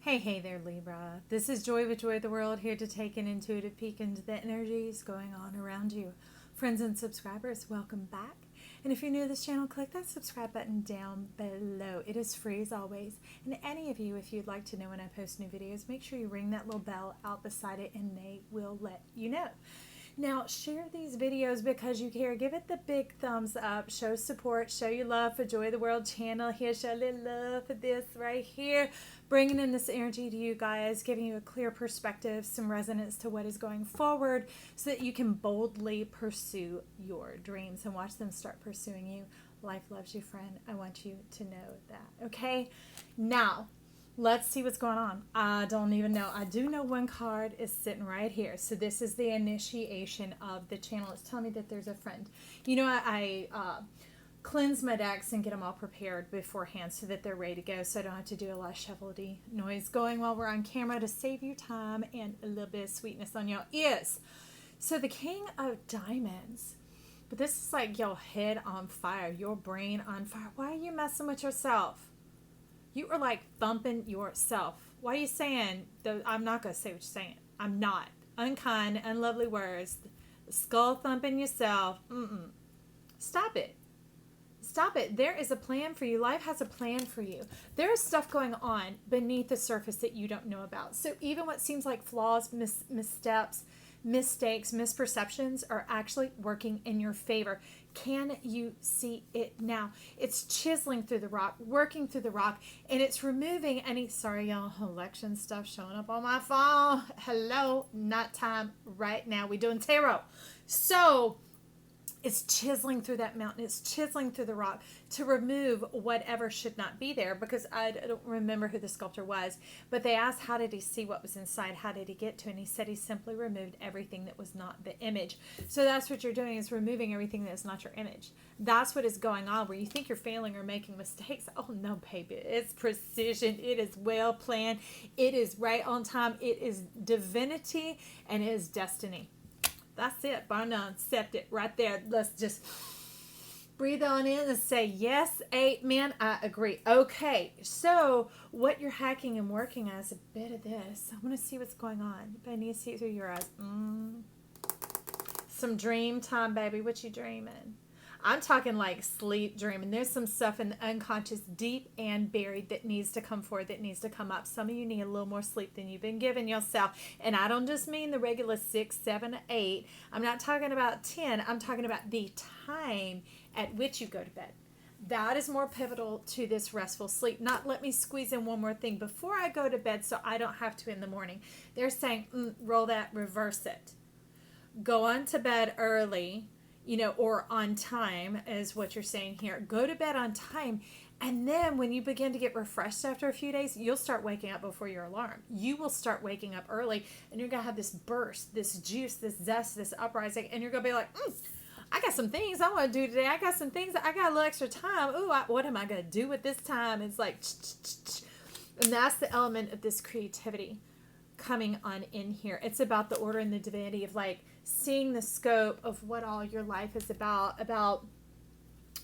Hey there, Libra. This is Joy with Joy of the World, here to take an intuitive peek into the energies going on around you. Friends and subscribers, welcome back. And if you're new to this channel, click that subscribe button down below. It is free as always. And any of you, if you'd like to know when I post new videos, make sure you ring that little bell out beside it and they will let you know. Now, share these videos because you care. Give it the big thumbs up. Show support. Show your love for Joy of the World channel here. Show a little love for this right here. Bringing in this energy to you guys. Giving you a clear perspective, some resonance to what is going forward so that you can boldly pursue your dreams and watch them start pursuing you. Life loves you, friend. I want you to know that. Okay? Now, let's see what's going on. I don't even know. I do know one card is sitting right here. So this is the initiation of the channel. It's telling me that there's a friend. You know, I cleanse my decks and get them all prepared beforehand so that they're ready to go, so I don't have to do a lot of shuffledy noise going while we're on camera to save you time and a little bit of sweetness on your ears. So the King of Diamonds. But this is like your head on fire, your brain on fire. Why are you messing with yourself? You are like thumping yourself. Why are you saying, I'm not going to say what you're saying. I'm not. Unkind, unlovely words. Skull thumping yourself. Stop it. Stop it. There is a plan for you. Life has a plan for you. There is stuff going on beneath the surface that you don't know about. So even what seems like flaws, missteps, mistakes, misperceptions are actually working in your favor. Can you see it now? It's chiseling through the rock, working through the rock, and it's removing any, sorry y'all, election stuff showing up on my phone. Hello, not time right now. We're doing tarot. So it's chiseling through that mountain. It's chiseling through the rock to remove whatever should not be there, because I don't remember who the sculptor was, but they asked how did he see what was inside, how did he get to it, and he said he simply removed everything that was not the image. So that's what you're doing, is removing everything that's not your image. That's what is going on, where you think you're failing or making mistakes. Oh no, baby, it's precision. It is well planned. It is right on time. It is divinity, and it is destiny. That's it. Bar none. Accept it right there. Let's just breathe on in and say, yes, amen, I agree. Okay, so what you're hacking and working on is a bit of this. I want to see what's going on. But I need to see it through your eyes. Some dream time, baby. What you dreaming? I'm talking like sleep dreaming. There's some stuff in the unconscious, deep and buried, that needs to come forward, that needs to come up. Some of you need a little more sleep than you've been giving yourself. And I don't just mean the regular 6, 7, 8. I'm not talking about 10. I'm talking about the time at which you go to bed. That is more pivotal to this restful sleep. Not let me squeeze in one more thing before I go to bed so I don't have to in the morning. They're saying, roll that, reverse it. Go on to bed early, or on time is what you're saying here. Go to bed on time. And then when you begin to get refreshed after a few days, you'll start waking up before your alarm. You will start waking up early, and you're going to have this burst, this juice, this zest, this uprising. And you're going to be like, I got some things I want to do today. I got some things. I got a little extra time. Ooh, what am I going to do with this time? It's like, and that's the element of this creativity coming on in here. It's about the order and the divinity of like seeing the scope of what all your life is about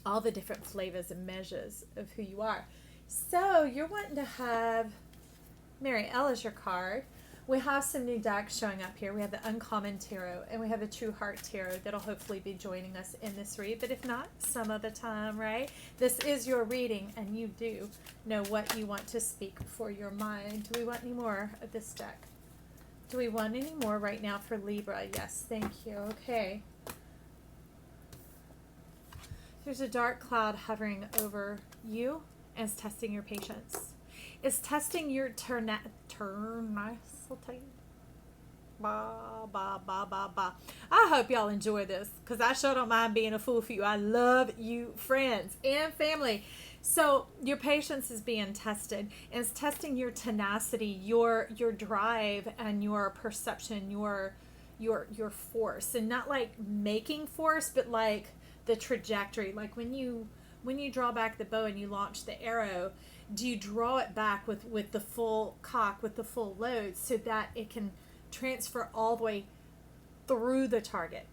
all the different flavors and measures of who you are. So you're wanting to have Mary L as your card. We have some new decks showing up here. We have the Uncommon Tarot, and we have the True Heart Tarot that'll hopefully be joining us in this read. But if not, some other time, right? This is your reading, and you do know what you want to speak for your mind. Do we want any more of this deck? Do we want any more right now for Libra? Yes, thank you. Okay. There's a dark cloud hovering over you, and it's testing your patience. It's testing your tenacity. I hope y'all enjoy this, because I sure don't mind being a fool for you. I love you, friends and family. So your patience is being tested, and it's testing your tenacity, your drive, and your perception, your force, and not like making force, but like the trajectory. Like when you draw back the bow and you launch the arrow, do you draw it back with the full cock, with the full load, so that it can transfer all the way through the target?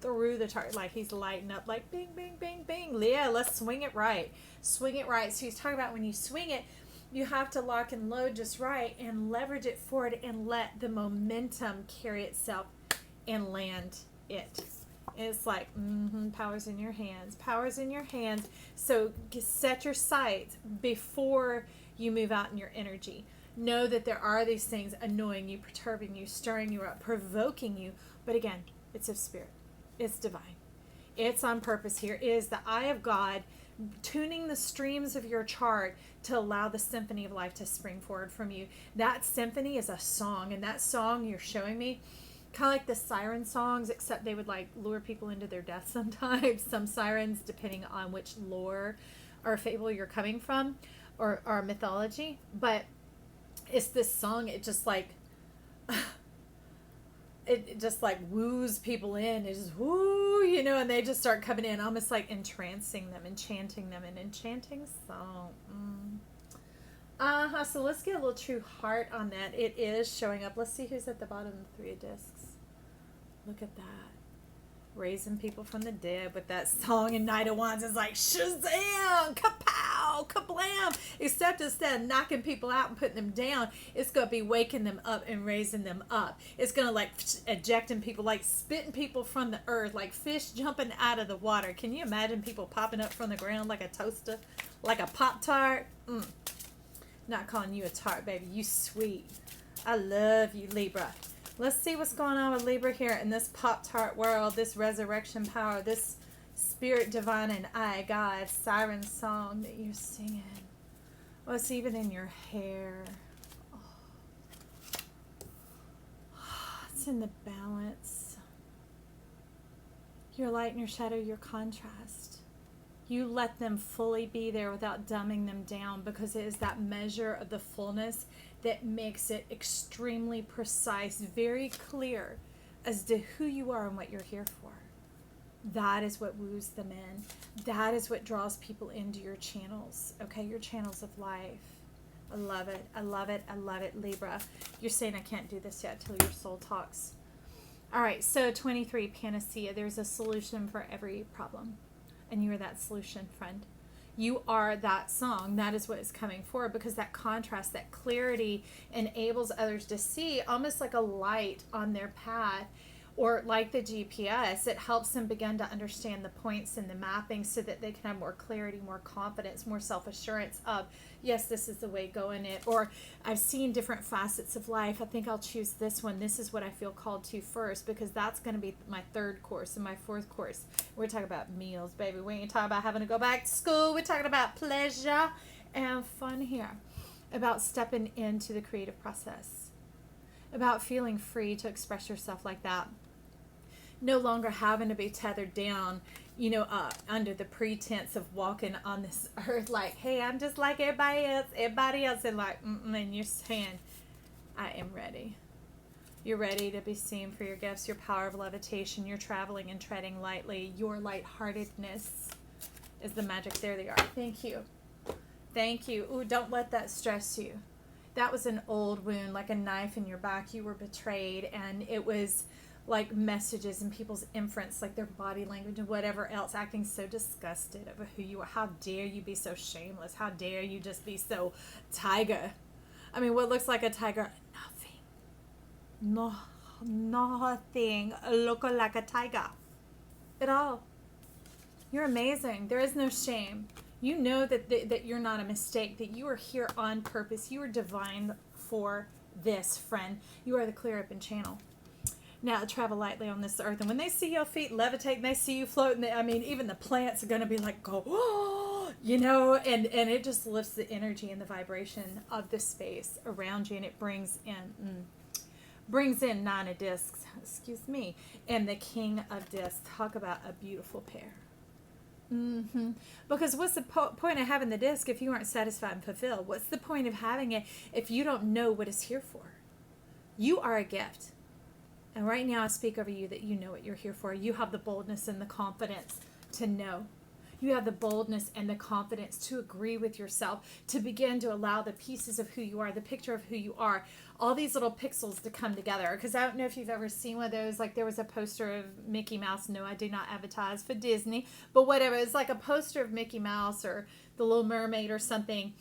Like he's lighting up, like bing, bing, bing, bing. Yeah, let's swing it right. So he's talking about when you swing it, You have to lock and load just right and leverage it forward and let the momentum carry itself and land it. It's like, power's in your hands. Power's in your hands. So set your sights before you move out in your energy. Know that there are these things annoying you, perturbing you, stirring you up, provoking you. But again, it's of spirit. It's divine. It's on purpose here. It is the eye of God tuning the streams of your chart to allow the symphony of life to spring forward from you. That symphony is a song, and that song you're showing me, kind of like the siren songs, except they would like lure people into their death sometimes. Some sirens, depending on which lore or fable you're coming from, or mythology. But it's this song, it just like it just like woos people in. It just woo, you know, and they just start coming in, almost like entrancing them, enchanting them, an enchanting song. So let's get a little true heart on that. It is showing up. Let's see who's at the bottom of the 3 of discs. Look at that. Raising people from the dead with that song, and Knight of Wands is like Shazam, kapow, kablam. Except instead of knocking people out and putting them down, it's going to be waking them up and raising them up. It's going to like ejecting people, like spitting people from the earth, like fish jumping out of the water. Can you imagine people popping up from the ground like a toaster, like a Pop-Tart? Not calling you a tart, baby. You sweet. I love you, Libra. Let's see what's going on with Libra here in this Pop-Tart world, this resurrection power, this spirit divine and I, God, siren song that you're singing. Oh, it's even in your hair. It's in the balance. Your light and your shadow, your contrast. You let them fully be there without dumbing them down, because it is that measure of the fullness that makes it extremely precise, very clear as to who you are and what you're here for. That is what woos them in. That is what draws people into your channels, okay? Your channels of life. I love it. I love it. I love it, Libra. You're saying I can't do this yet till your soul talks. All right, so 23, Panacea. There's a solution for every problem. And you are that solution, friend. You are that song. That is what is coming forward, because that contrast, that clarity enables others to see almost like a light on their path, or like the GPS. It helps them begin to understand the points and the mapping so that they can have more clarity, more confidence, more self-assurance of, yes, this is the way going it. Or I've seen different facets of life. I think I'll choose this one. This is what I feel called to first, because that's going to be my 3rd course and my 4th course. We're talking about meals, baby. We ain't talking about having to go back to school. We're talking about pleasure and fun here, about stepping into the creative process, about feeling free to express yourself like that. No longer having to be tethered down, you know, under the pretense of walking on this earth like, hey, I'm just like everybody else, and like, and you're saying, I am ready. You're ready to be seen for your gifts, your power of levitation, your traveling and treading lightly, your lightheartedness is the magic. There they are. Thank you. Thank you. Ooh, don't let that stress you. That was an old wound, like a knife in your back. You were betrayed, and it was like messages and people's inference, like their body language and whatever else, acting so disgusted over who you are. How dare you be so shameless? How dare you just be so tiger? I mean, what looks like a tiger? Nothing. Nothing look like a tiger at all. You're amazing. There is no shame. You know that you're not a mistake, that you are here on purpose. You are divine for this, friend. You are the clear open channel. Now travel lightly on this earth, and when they see your feet levitate and they see you floating, I mean, even the plants are going to be like, go, oh, you know, and it just lifts the energy and the vibration of the space around you, and it brings in 9 of discs, excuse me, and the King of discs. Talk about a beautiful pair. Because what's the point of having the disc if you aren't satisfied and fulfilled? What's the point of having it if you don't know what it's here for? You are a gift. And right now I speak over you that you know what you're here for. You have the boldness and the confidence to know. You have the boldness and the confidence to agree with yourself, to begin to allow the pieces of who you are, the picture of who you are, all these little pixels to come together. Because I don't know if you've ever seen one of those, like there was a poster of Mickey Mouse. No, I do not advertise for Disney, but whatever. It's like a poster of Mickey Mouse or the Little Mermaid or something.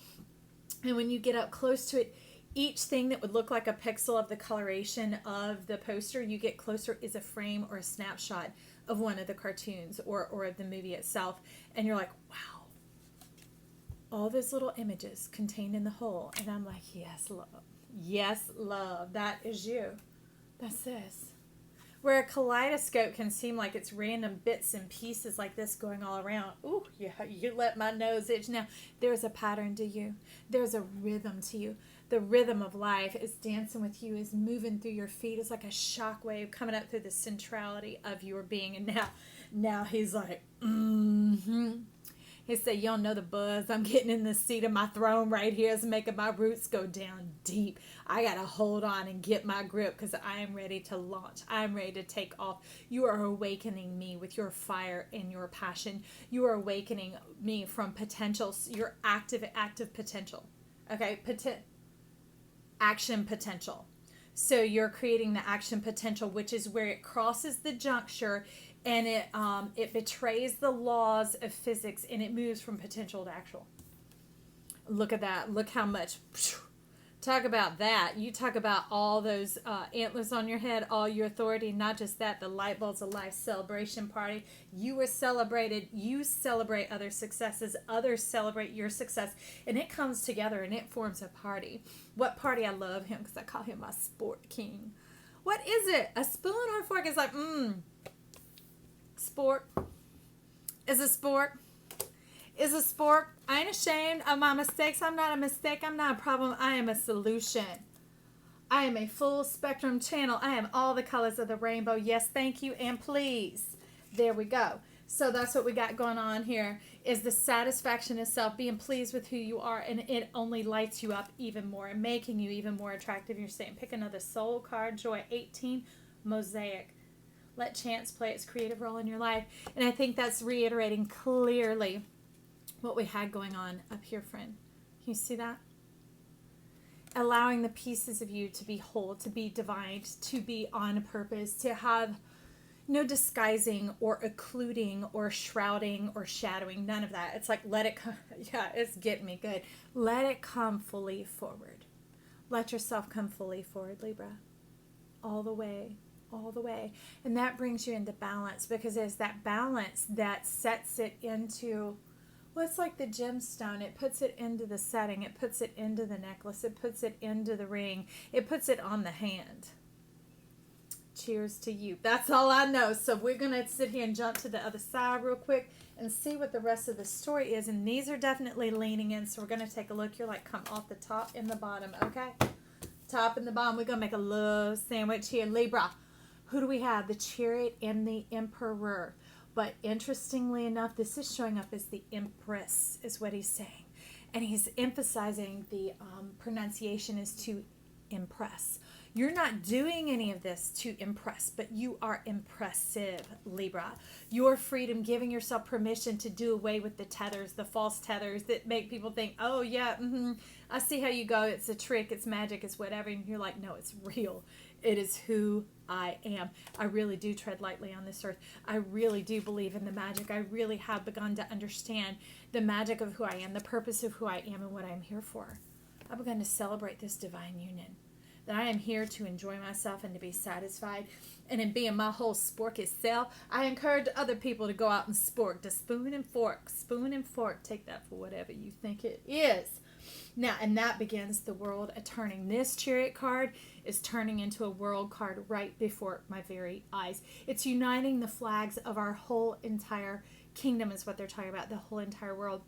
And when you get up close to it, each thing that would look like a pixel of the coloration of the poster, you get closer, is a frame or a snapshot of one of the cartoons or of the movie itself. And you're like, wow, all those little images contained in the whole. And I'm like, yes, love. Yes, love. That is you. That's this. Where a kaleidoscope can seem like it's random bits and pieces like this going all around. Ooh, yeah, you let my nose itch now. There's a pattern to you. There's a rhythm to you. The rhythm of life is dancing with you, is moving through your feet. It's like a shock wave coming up through the centrality of your being. And now he's like, He said, you don't know the buzz. I'm getting in the seat of my throne right here. It's making my roots go down deep. I got to hold on and get my grip because I am ready to launch. I'm ready to take off. You are awakening me with your fire and your passion. You are awakening me from potential, your active potential. Okay? Action potential. So you're creating the action potential, which is where it crosses the juncture and it betrays the laws of physics and it moves from potential to actual. Look at that. Look how much. Talk about that. You talk about all those antlers on your head, all your authority. Not just that, the light bulbs of life celebration party. You were celebrated. You celebrate other successes. Others celebrate your success. And it comes together and it forms a party. What party? I love him because I call him my sport king. What is it? A spoon or a fork? It's like, sport. Is a sport. Is a sport. I ain't ashamed of my mistakes. I'm not a mistake. I'm not a problem. I am a solution. I am a full spectrum channel. I am all the colors of the rainbow. Yes, thank you, and please. There we go. So that's what we got going on here, is the satisfaction of self, being pleased with who you are, and it only lights you up even more and making you even more attractive. You're saying, pick another soul card, joy 18, mosaic. Let chance play its creative role in your life. And I think that's reiterating clearly what we had going on up here, friend. Can you see that? Allowing the pieces of you to be whole, to be divine, to be on purpose, to have no disguising or occluding or shrouding or shadowing, none of that. It's like, let it come. Yeah, it's getting me good. Let it come fully forward. Let yourself come fully forward, Libra. All the way. All the way. And that brings you into balance, because it's that balance that sets it into, well, it's like the gemstone. It puts it into the setting. It puts it into the necklace. It puts it into the ring. It puts it on the hand. Cheers to you. That's all I know. So we're going to sit here and jump to the other side real quick and see what the rest of the story is. And these are definitely leaning in. So we're going to take a look. You're like, come off the top and the bottom. Okay? Top and the bottom. We're going to make a love sandwich here. Libra. Who do we have? The Chariot and the Emperor. But interestingly enough, this is showing up as the Empress, is what he's saying. And he's emphasizing the pronunciation is to impress. You're not doing any of this to impress, but you are impressive, Libra. Your freedom, giving yourself permission to do away with the tethers, the false tethers that make people think, oh, yeah, I see how you go. It's a trick. It's magic. It's whatever. And you're like, no, it's real. It is who I am. I really do tread lightly on this earth. I really do believe in the magic. I really have begun to understand the magic of who I am, the purpose of who I am, and what I'm here for. I've begun to celebrate this divine union. That I am here to enjoy myself and to be satisfied. And in being my whole sporky self, I encourage other people to go out and sport. To spoon and fork. Spoon and fork. Take that for whatever you think it is. Now, and that begins the world a turning. This Chariot card is turning into a world card right before my very eyes. It's uniting the flags of our whole entire kingdom is what they're talking about, the whole entire world.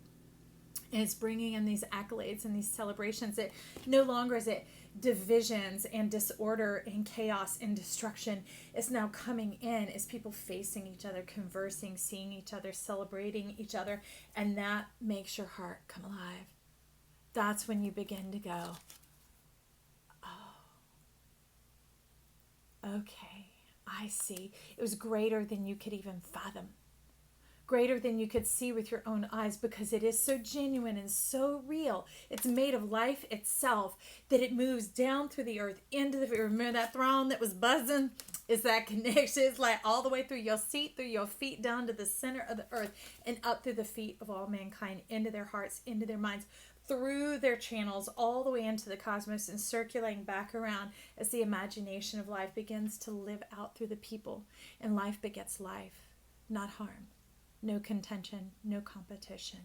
And it's bringing in these accolades and these celebrations. It no longer is it divisions and disorder and chaos and destruction. It's now coming in as people facing each other, conversing, seeing each other, celebrating each other. And that makes your heart come alive. That's when you begin to go, oh, okay, I see. It was greater than you could even fathom. Greater than you could see with your own eyes, because it is so genuine and so real. It's made of life itself, that it moves down through the earth into the, remember that throne that was buzzing? It's that connection. It's like all the way through your seat, through your feet, down to the center of the earth, and up through the feet of all mankind, into their hearts, into their minds, through their channels all the way into the cosmos and circulating back around as the imagination of life begins to live out through the people. And life begets life, not harm. No contention, no competition.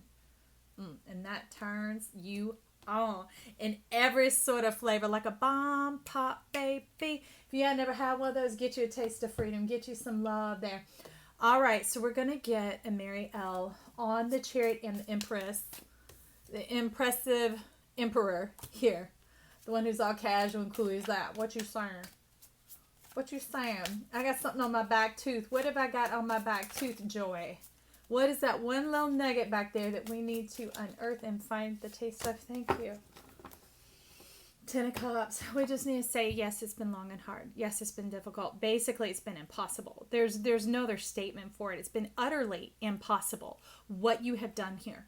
And that turns you on in every sort of flavor, like a bomb pop, baby. If you had never had one of those, get you a taste of freedom, get you some love there. All right, so we're going to get a Mary L on the Chariot and the Empress, the impressive Emperor here, the one who's all casual and cool. Who's that? What you saying? What you saying? I got something on my back tooth. What have I got on my back tooth, Joy? What is that one little nugget back there that we need to unearth and find the taste of? Thank you. Ten of Cups. We just need to say, yes, it's been long and hard. Yes, it's been difficult. Basically, it's been impossible. There's no other statement for it. It's been utterly impossible what you have done here.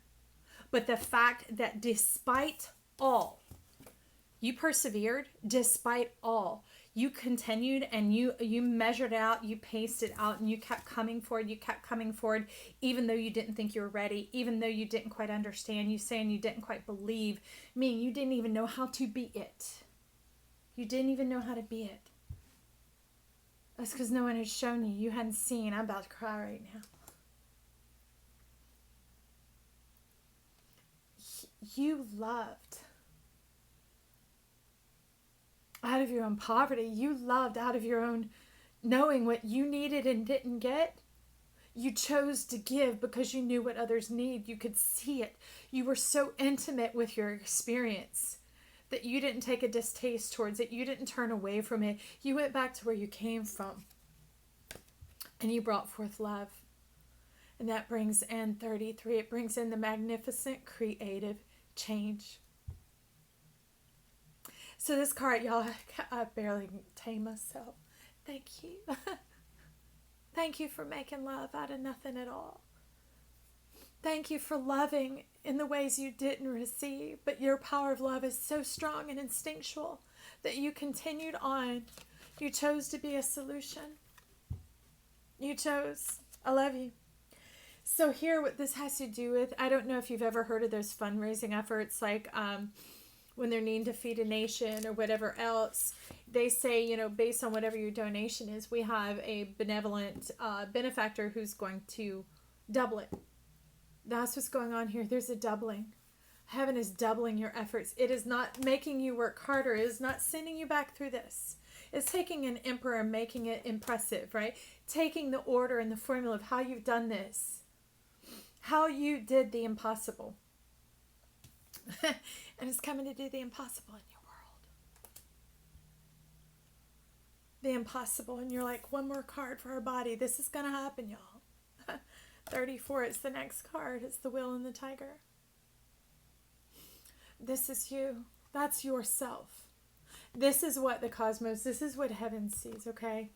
But the fact that despite all, you persevered, despite all, you continued and you measured out, you paced it out, and you kept coming forward, even though you didn't think you were ready, even though you didn't quite understand, you saying you didn't quite believe, meaning you didn't even know how to be it. You didn't even know how to be it. That's because no one had shown you. You hadn't seen. I'm about to cry right now. You loved out of your own poverty. You loved out of your own knowing what you needed and didn't get. You chose to give because you knew what others need. You could see it. You were so intimate with your experience that you didn't take a distaste towards it. You didn't turn away from it. You went back to where you came from. And you brought forth love. And that brings in 33. It brings in the magnificent creative change. So this card, y'all, I barely tame myself. Thank you. Thank you for making love out of nothing at all. Thank you for loving in the ways you didn't receive, but your power of love is so strong and instinctual that you continued on. You chose to be a solution. You chose. I love you. So here, what this has to do with, I don't know if you've ever heard of those fundraising efforts, like when they're needing to feed a nation or whatever else, they say, you know, based on whatever your donation is, we have a benevolent benefactor who's going to double it. That's what's going on here. There's a doubling. Heaven is doubling your efforts. It is not making you work harder. It is not sending you back through this. It's taking an emperor and making it impressive, right? Taking the order and the formula of how you've done this. How you did the impossible. And it's coming to do the impossible in your world. The impossible. And you're like, one more card for our body. This is going to happen, y'all. 34, it's the next card. It's the wheel and the tiger. This is you. That's yourself. This is what the cosmos, this is what heaven sees, okay?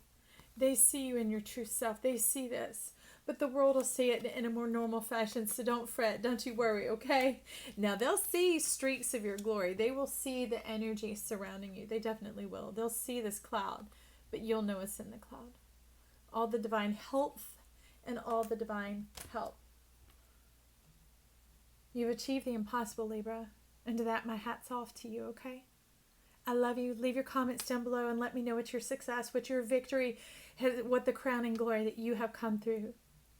They see you in your true self. They see this. But the world will see it in a more normal fashion, so don't fret. Don't you worry, okay? Now, they'll see streaks of your glory. They will see the energy surrounding you. They definitely will. They'll see this cloud, but you'll know it's in the cloud. All the divine health and all the divine help. You've achieved the impossible, Libra. And to that, my hat's off to you, okay? I love you. Leave your comments down below and let me know what your success, what your victory, what the crowning glory that you have come through.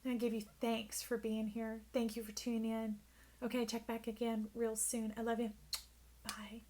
And I give you thanks for being here. Thank you for tuning in. Okay, check back again real soon. I love you. Bye.